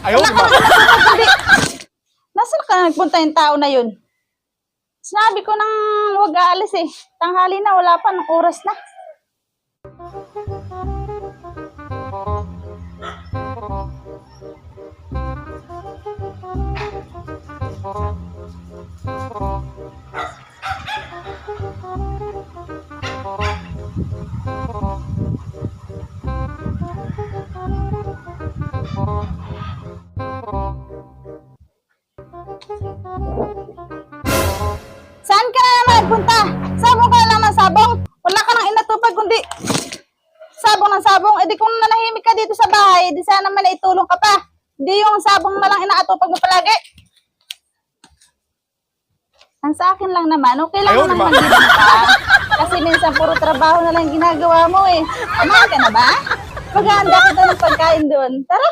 Ayaw, Wala ka diba? nang inatupag, kundi... Nasaan ka nagpunta yung tao na yun? Sinabi ko nang huwag aalis eh. Tanghali na, wala pa, ng oras na. Saan ka na naman nagpunta? Sabong ka na naman sabong. Wala ka nang inatupag kundi sabong ng sabong. Eh di kung nanahimik ka dito sa bahay, di sana naman naitulong ka pa. Di yung sabong na lang inaatupag mo palagi. Ang sa akin lang naman, okay lang Ayaw, naman diba? mag-ibang ka. Kasi minsan puro trabaho na lang ginagawa mo eh. Kumain ka na ba? Maghahanda kita ng pagkain doon. Tara!